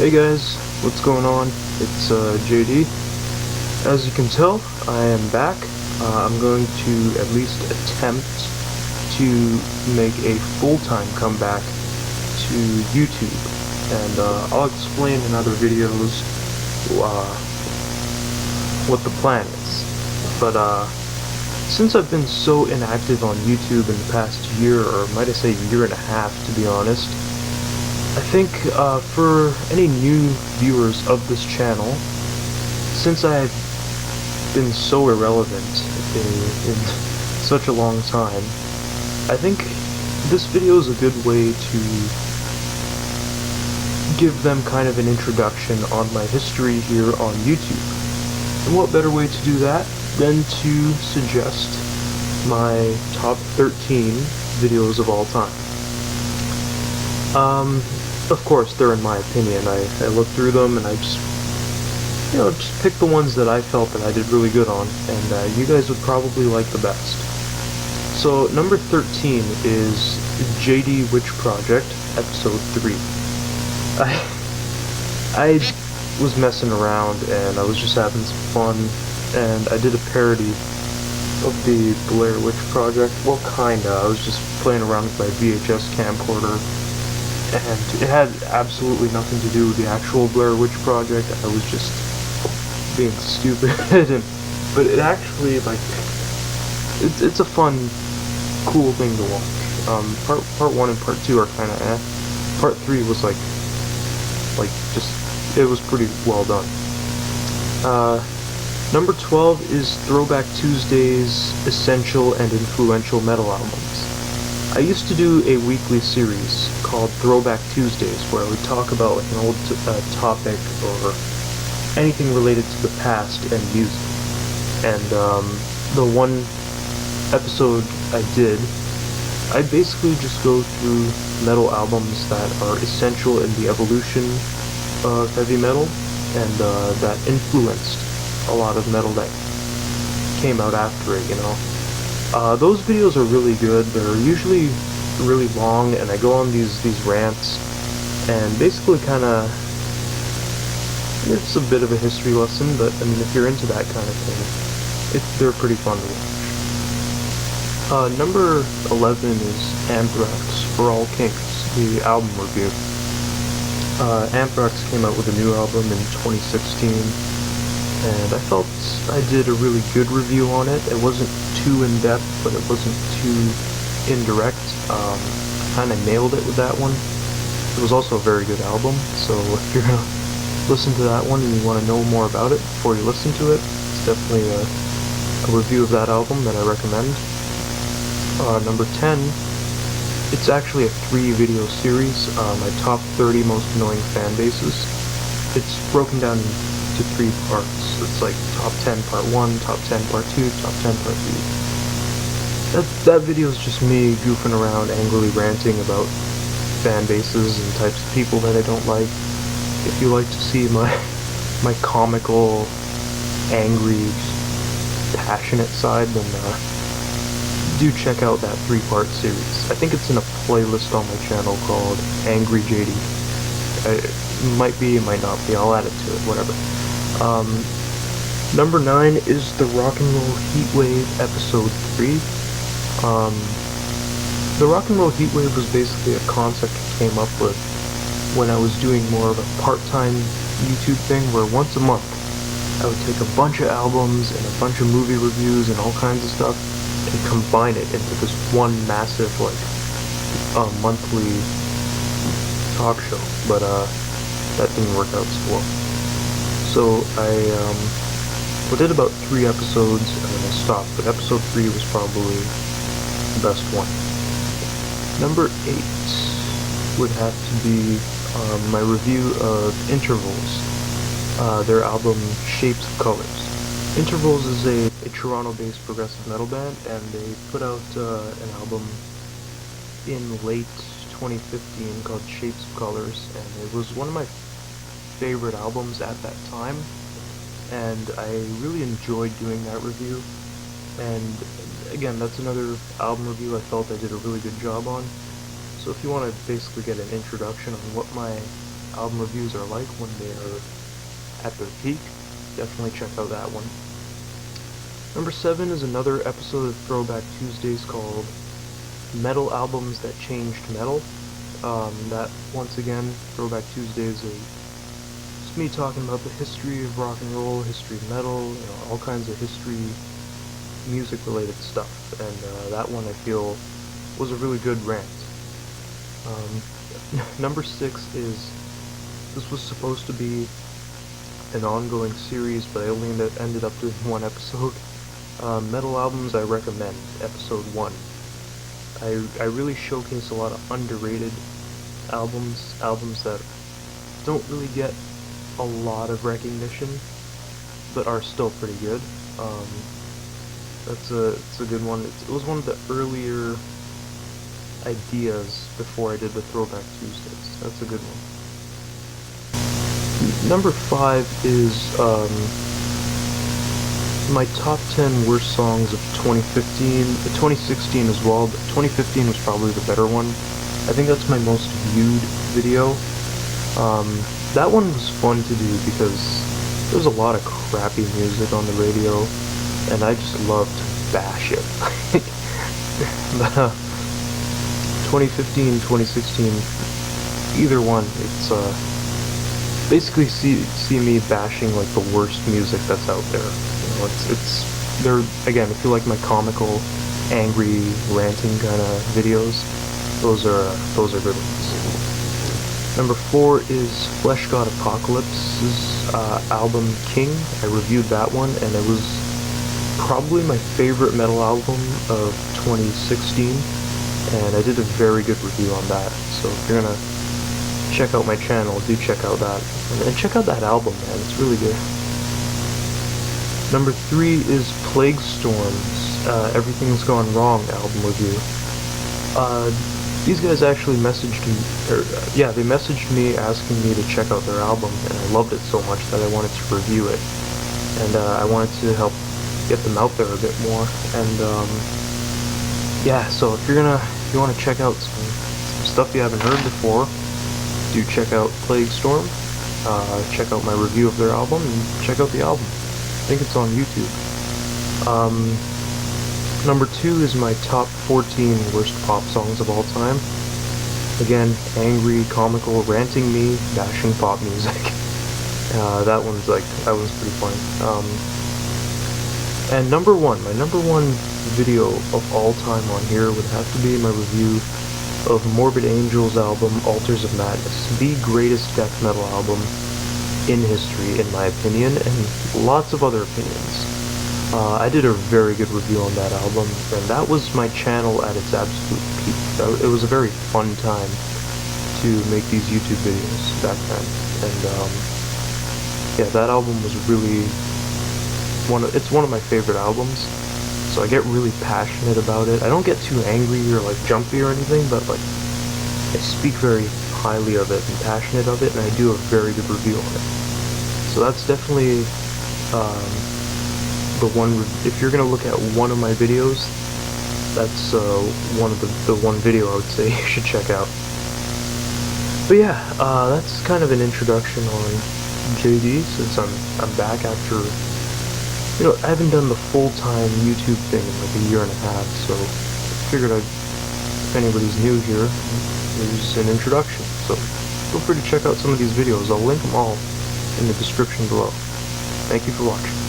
Hey guys, what's going on? It's JD. As you can tell, I am back. I'm going to at least attempt to make a full-time comeback to YouTube, and I'll explain in other videos what the plan is. But since I've been so inactive on YouTube in the past year, or might I say year and a half to be honest, I think for any new viewers of this channel, since I've been so irrelevant in such a long time, I think this video is a good way to give them kind of an introduction on my history here on YouTube. And what better way to do that than to suggest my top 13 videos of all time. Of course, they're in my opinion. I looked through them and I just picked the ones that I felt that I did really good on, and you guys would probably like the best. So, number 13 is JD Witch Project, episode 3. I was messing around and I was just having some fun, and I did a parody of the Blair Witch Project. Well, kinda. I was just playing around with my VHS camcorder, and it had absolutely nothing to do with the actual Blair Witch Project. I was just being stupid, but it actually, it's a fun, cool thing to watch. Part 1 and part 2 are kinda eh. Part 3 was it was pretty well done. Number 12 is Throwback Tuesday's Essential and Influential Metal Albums. I used to do a weekly series called Throwback Tuesdays, where I would talk about an old topic or anything related to the past and music. And the one episode I did, I basically just go through metal albums that are essential in the evolution of heavy metal, and that influenced a lot of metal that came out after it, those videos are really good. They're usually really long, and I go on these rants, and basically kinda, it's a bit of a history lesson, but I mean, if you're into that kind of thing, they're pretty fun to watch. Number 11 is Anthrax, For All Kinks, the album review. Anthrax came out with a new album in 2016, and I felt I did a really good review on it. It wasn't too in-depth, but it wasn't too indirect. I kinda nailed it with that one. It was also a very good album, so if you're gonna listen to that one and you want to know more about it before you listen to it, it's definitely a review of that album that I recommend. Number 10, it's actually a 3-video series, my top 30 most annoying fan bases. It's broken down into 3 parts. It's like top 10 part 1, top 10 part 2, top 10 part 3. That video is just me goofing around, angrily ranting about fan bases and types of people that I don't like. If you like to see my comical, angry, passionate side, then do check out that 3-part series. I think it's in a playlist on my channel called Angry JD. It might be, it might not be. I'll add it to it, whatever. Number 9 is the Rock and Roll Heatwave episode 3. The Rock and Roll Heatwave was basically a concept I came up with when I was doing more of a part-time YouTube thing, where once a month I would take a bunch of albums and a bunch of movie reviews and all kinds of stuff and combine it into this one massive monthly talk show, but that didn't work out so well. So I did about 3 episodes and then I stopped, but episode 3 was probably the best one. Number 8 would have to be my review of Intervals, their album Shapes of Colors. Intervals is a Toronto-based progressive metal band, and they put out an album in late 2015 called Shapes of Colors, and it was one of my favorite albums at that time, and I really enjoyed doing that review. And again, that's another album review I felt I did a really good job on. So if you want to basically get an introduction on what my album reviews are like when they're at their peak. Definitely check out that one. Number 7 is another episode of Throwback Tuesdays called Metal Albums That Changed Metal. That, once again, Throwback Tuesdays is just me talking about the history of rock and roll, history of metal, all kinds of history, music-related stuff. And that one I feel was a really good rant. Number 6 is, this was supposed to be an ongoing series, but I only ended up doing one episode. Metal Albums I Recommend, Episode 1. I really showcase a lot of underrated albums that don't really get a lot of recognition, but are still pretty good. It's a good one. It was one of the earlier ideas before I did the Throwback Tuesdays. That's a good one. Number 5 is my top 10 worst songs of 2015, 2016 as well, but 2015 was probably the better one. I think that's my most viewed video. That one was fun to do because there was a lot of crappy music on the radio, and I just loved to bash it. But 2015, 2016, either one, it's basically see me bashing like the worst music that's out there. They're, again, if you like my comical, angry, ranting kind of videos, those are good ones. Number 4 is Flesh God Apocalypse's album King. I reviewed that one, and it was probably my favorite metal album of 2016, and I did a very good review on that. So if you're gonna check out my channel, do check out that, and check out that album, man. It's really good. Number 3 is Plague Storm's Everything's Gone Wrong album review. These guys actually messaged me, they messaged me asking me to check out their album, and I loved it so much that I wanted to review it, and I wanted to help get them out there a bit more. And so if you want to check out some stuff you haven't heard before, do check out Plague Storm. Check out my review of their album, and check out the album. I think it's on YouTube. Number 2 is my top 14 worst pop songs of all time. Again, angry, comical, ranting me, bashing pop music. That one's pretty funny. And my number 1 video of all time on here would have to be my review of Morbid Angel's album Altars of Madness, the greatest death metal album in history, in my opinion, and lots of other opinions. I did a very good review on that album, and that was my channel at its absolute peak. It was a very fun time to make these YouTube videos back then, and that album was really it's one of my favorite albums. So I get really passionate about it. I don't get too angry or like jumpy or anything, but like I speak very highly of it and passionate of it, and I do a very good review on it. So that's definitely the one. If you're gonna look at one of my videos, that's one of the one video I would say you should check out. But yeah, that's kind of an introduction on JD, since I'm back after. I haven't done the full-time YouTube thing in like a year and a half, so I figured if anybody's new here, there's an introduction. So feel free to check out some of these videos. I'll link them all in the description below. Thank you for watching.